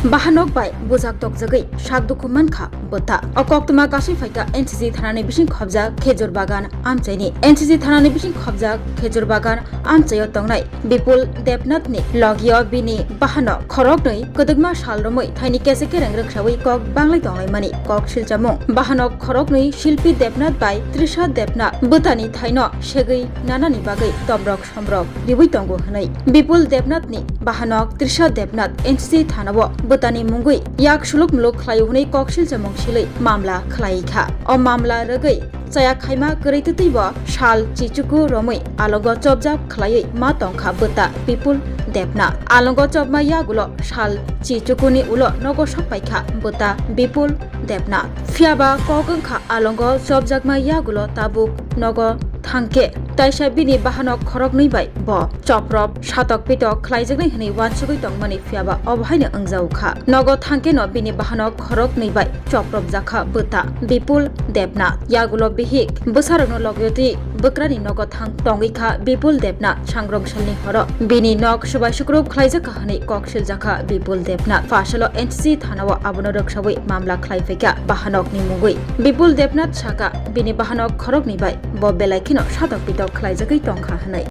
Bahanok bai bujak tok jagai sak duku mankha bota okok tuma kasi faita NCC thanani bising khobja khejur bagan amchaini NCC thanani bising khobja khejur bagan amchayo tongnai Bipul Debnath ni logio bini Bahanok khorok nei kodugma salromoi thaini kese kereng roksawi kok banglai tonglai mani kok siljamung Bahanok khorok nei Shilpi Debnath bai Trisha Debnath botani thaino segai nanani bagai tobrok sombrok ribui tongo hanai Bipul Debnath ni Bahanok Trisha Debnath NCC thanabo botani mungui yak suluk muluk khlayu hunai koksil jamong silai mamla khlai kha o mamla ragai chaya khaima greitu bo shal chichuku romoi alogo chobjab khlai ma tongkha bota Bipul Debnath alogo chobma yagulo shal chichukuni ulo nogo sokpaikha bota Bipul Debnath fiaba kokongkha alogo chobjakma yagulo tabuk nogo thangke taisa bini Bahanok khorok nei bai bo choprop satok pitok khlaijaknai hini wansugui tongmani fiaba obhaina angjauka nogo thangke no bini Bahanok khorok nei bai choprop jakha bota Bipul Debnath yagulo bihik bosarokno logyoti bokrani nogo thang tongikha Bipul Debnath sangrong salni horo bini nok subai sukrup khlaijaka hani koksil jakha Bipul Debnath fasalo NCC thanao abono roksawai mamla khlaifeka Bahanok ni mugui Bipul Debnath saka bini Bahanok khorok nei bai bo belaikino satok pitok khlaijakai tongkha hanai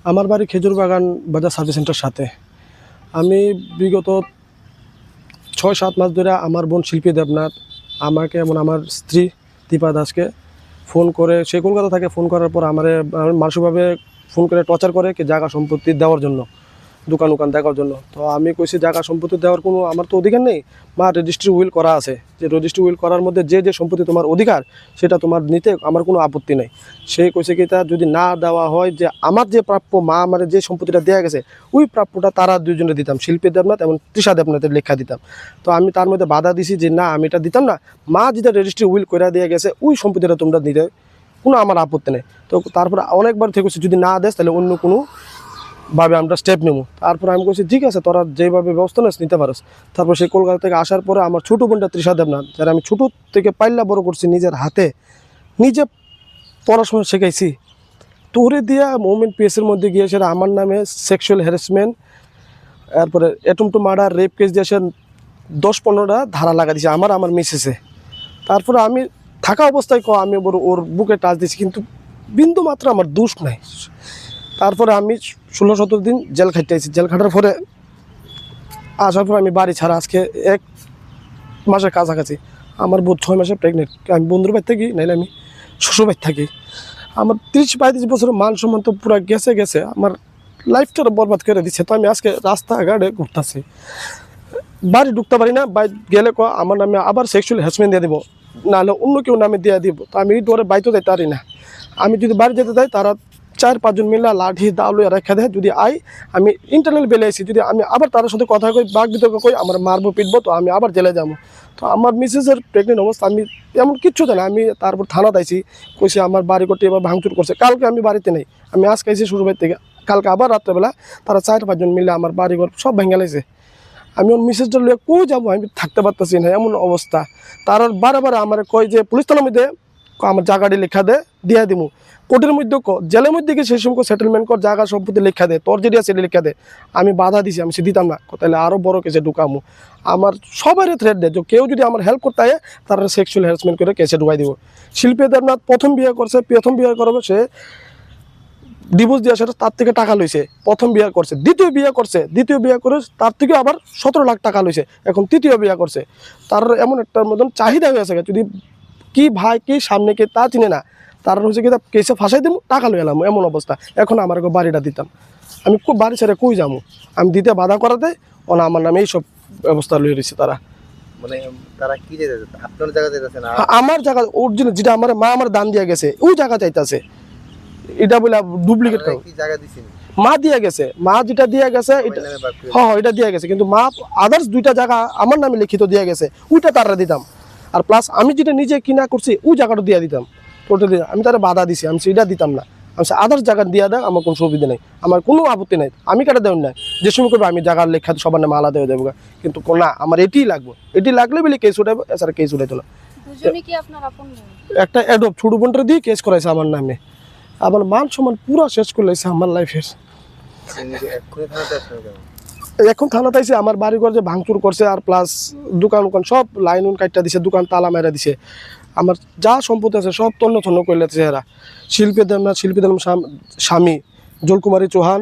আমার বাড়ি খেজুর বাগান বাজার service centre সাথে আমি বিগত ৬-৭ মাস ধরে আমার বোন শিল্পী দেবনাথ আমাকে এবং আমার স্ত্রী দীপা দাসকে ফোন করে সে কলকাতা থেকে ফোন করার পর আমার মানসিকভাবে ফোন করে টর্চার করে কি জায়গা সম্পত্তি দেওয়ার জন্য দোকান দেখার জন্য তো আমি কইছি জায়গা সম্পত্তি দেওয়ার কোনো আমার তো অধিকার নেই মা রেজিস্ট্রি উইল করা আছে যে রেজিস্ট্রি উইল করার মধ্যে যে সম্পত্তি তোমার অধিকার সেটা তোমার নিতে আমার কোনো আপত্তি নেই সে কইছে কি তা যদি না দেওয়া হয় যে আমার যে প্রাপ্য মা আমার যে সম্পত্তিটা দেওয়া গেছে ওই প্রাপ্যটা তারা দুজনে দিতাম শিল্পী দেবনাথ এবং তৃষা দেবনাথের লেখা দিতাম তো আমি তার মধ্যে বাধা দিছি যে না আমি এটা দিতাম না মা যেটা রেজিস্ট্রি উইল করে দিয়ে গেছে ওই সম্পত্তিটা তোমরা দিতে কোনো আমার আপত্তি নেই তো তারপর অনেকবার থেকে যদি না দেস তাহলে অন্য কোনো ভাবে আমরা স্টেপ নেব তারপর আমি বলছি ঠিক আছে তোরা যেভাবে ব্যবস্থা নিস নিতে পারস তারপর সেই কলকাতা থেকে আসার পরে আমার ছোটো বোনটা তৃষা দেবনাথ যারা আমি ছোটো থেকে পাইলা বড় করছি নিজের হাতে নিজে পড়াশোনা শেখাইছি তোরে দিয়া মুভমেন্ট পিএসের মধ্যে গিয়ে সেটা আমার নামে সেক্সুয়াল হ্যারাসমেন্ট তারপরে attempt to murder rape case দিয়ে সে 10-15টা ধারা লাগা দিয়েছে আমার মিসেসে তারপরে আমি থাকা অবস্থায় আমি ওর বুকে টাচ দিয়েছি কিন্তু বিন্দু মাত্র আমার দোষ নাই তারপরে আমি 16-17 দিন জেল খাইতেছি জেল খাটার পরে আসার পর আমি বাড়ি ছাড়া আজকে 1 মাসের কাছাকাছি আমার বোধ 6 মাসে প্রেগনেন্ট আমি বন্ধুর বাড়ি থাকি নাইলে আমি শ্বশুর বাড়ি থাকি আমার 30-35 বছরের মান সম্মান তো পুরো গেছে আমার লাইফটা বরবাদ করে দিচ্ছে তো আমি আজকে রাস্তাঘাটে ঘুরতেছি বাড়ি ঢুকতে পারি না বাড়ি গেলে আমার নামে আবার সেক্সুয়াল হ্যারাসমেন্ট দিয়ে দিব নাহলে অন্য কেউ নামে দিয়ে দিব তো আমি এই ডরে বাইতে যাইতে পারি না আমি যদি বাড়ি যেতে যাই তারা 4-5 জন মিলে লাঠি দাও রেখা দেয় যদি আমি ইন্টারনাল বেলে আসি যদি আমি আবার তার সাথে কথা কই বাঘ বিতর্ক কই আমার মারবো পিটবো তো আমি আবার জেলে যাবো তো আমার মিসেসের প্রেগনেন্ট অবস্থা আমি এমন কিচ্ছু জানি আমি তারপর থানা দাইছি কইছি আমার বাড়ি করতে এবার ভাঙচুর করছে কালকে আমি বাড়িতে নেই আমি আজকে আইছি শ্বশুর বাড়ি থেকে কালকে আবার রাত্রেবেলা তারা 4-5 জন মিলে আমার বাড়িঘর সব ভেঙে লাইছে আমি ওর মিসেসটা লিয়ে কই যাবো আমি থাকতে পারতেছি না এমন অবস্থা তারা বারে আমার কয় যে পুলিশ থানার মধ্যে আমার জায়গাটি লেখা দে দিয়া দিমু কোর্টের মধ্যে জেলের মধ্যে গিয়ে সেই সময় সেটেলমেন্ট কর জায়গা সম্পত্তি লেখা দে তোর যেটা সেটা লেখা দে আমি বাধা দিছি আমি সে দিতাম না তাহলে আরও বড় কেসে ঢুকামু আমার সবারই থ্রেট দেয় যে কেউ যদি আমার হেল্প করতে হয় তারা সেক্সুয়াল হ্যারাসমেন্ট করে কেসে ঢুকাই দিব শিল্পী দেবনাথ প্রথম বিয়ে করবে সে ডিভোর্স দেওয়া সেটা তার থেকে টাকা লইছে প্রথম বিয়ে করছে দ্বিতীয় বিয়ে করে তার থেকে আবার 17 লাখ টাকা লইছে এখন তৃতীয় বিয়ে করছে তার এমন একটা মতন চাহিদা হয়েছে যদি কি ভাই কি সামনে কে তা চিনে না তার হচ্ছে কি কেসে ফাঁসাই দিব টাকা লই এলাম এমন অবস্থা এখন আমার বাড়িটা দিতাম আমি খুব বাড়ি ছেড়ে কই যাবো আমি দিতে বাধা করাতে ওনা আমার নামে এইসব ব্যবস্থা লইয়ে রয়েছে তারা মানে তারা কি চাইতেছে আপনার জায়গা চাইতেছে না আমার জায়গা অরিজিনাল যেটা আমার মা আমার দান দিয়ে গেছে ওই জায়গা চাইতেছে এটা বলে ডুপ্লিকেট কি জায়গা দিছেন মা দিয়ে গেছে মা যেটা দিয়ে গেছে হ্যাঁ এটা দিয়ে গেছে কিন্তু মা আদার্স 2টা জায়গা আমার নামে লিখিত দিয়ে গেছে ওইটা তারা দিতাম আর প্লাস আমি যেটা নিজে কিনা করছি ওই জায়গাটা দিয়ে দিতাম টোটালি আমি তারা বাধা দিছি আমি সেটা দিতাম না আমি আদার্স জায়গা দিয়ে দেয় আমার কোনো সুবিধা নেই আমার কোনো আপত্তি নেই আমি কাটা দেবেন না যে সময় করবো আমি জায়গার লেখা সবার নামে আলাদা হয়ে দেবো কিন্তু না আমার এটিই লাগবে এটি লাগলে বলে কেস উঠাবো এছাড়া কেস উঠাইতো না একটা অ্যাডপ ছোট বোনটা দিয়ে কেস করাইছে আমার নামে আমার মান সম্মান পুরো শেষ করে লাইছে আমার লাইফের এখন থানাতে আইছে আমার বাড়িঘর যে ভাঙচুর করছে আর প্লাস দোকান উকান সব লাইন উন কাটটা দিছে, দোকান তালা মেরা দিছে, আমার যা সম্পত্তি আছে সব তন্ন তন্ন করে লেছে এরা। শিল্পী দেবনাথ স্বামী জলকুমারী চৌহান,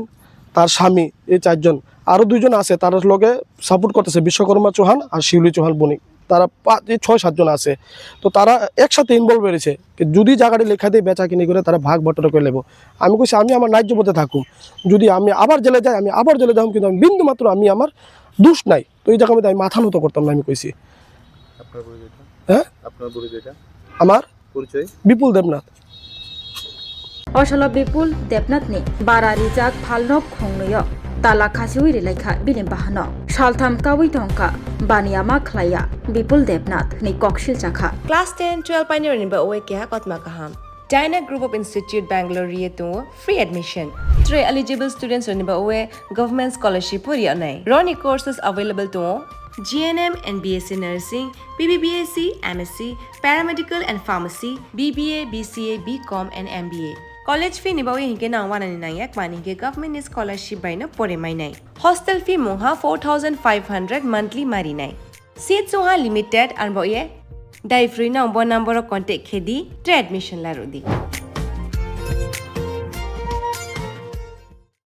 তার স্বামী, এই 4 জন, আরও 2 জন আছে তার লগে সাপোর্ট করতেছে, বিশ্বকর্মা চৌহান আর শিউলি চৌহান বণিক, তারা 6-7 জন আছে। তো তারা একসাথে ইনভলভ হয়েছে, যদি জায়গাটি লেখা দিয়ে বেচা কিনি করে তারা ভাগ বটরা করে নেবো। আমি কইছি আমি আমার ন্যায্য পথে থাকুম, যদি আমি আবার জেলে যাই আমি আবার জেলে যাবো, কিন্তু আমি বিন্দু মাত্র আমি আমার দোষ নাই, তো এই জায়গার মধ্যে আমি মাথা নত করতাম না। আমি কইছি আপনার পরিচয়টা? হ্যাঁ, আপনার পরিচয়টা? আমার পরিচয় বিপুল দেবনাথ। অসল বিপুল দেবনাথনি বারা রিজাক ফালনক খংনয় তালা খাসিউই রেলাইখা বিলিম বাহানো সালথাম কাউই টংকা বানিয়ামা খ্লাইয়া বিপুল Debnath ni kokshil chakha Class 10-12 pioneer ni ba oe kya kotma kaham. Dyna Group of Institute Bangalore to free admission. 3 eligible students ni ba oe government scholarship puri anai. Roni courses available to GNM and BSc Nursing, BBBSc, MSc, Paramedical and Pharmacy, BBA, BCA, BCom and MBA. College fee ni ba oe hinke na 199 mani ke government scholarship by no pore mai nai. Hostel fee moha 4500 monthly mari nai. Seats oha limited and ba oe Dai free na number contact khedi admission la rodi.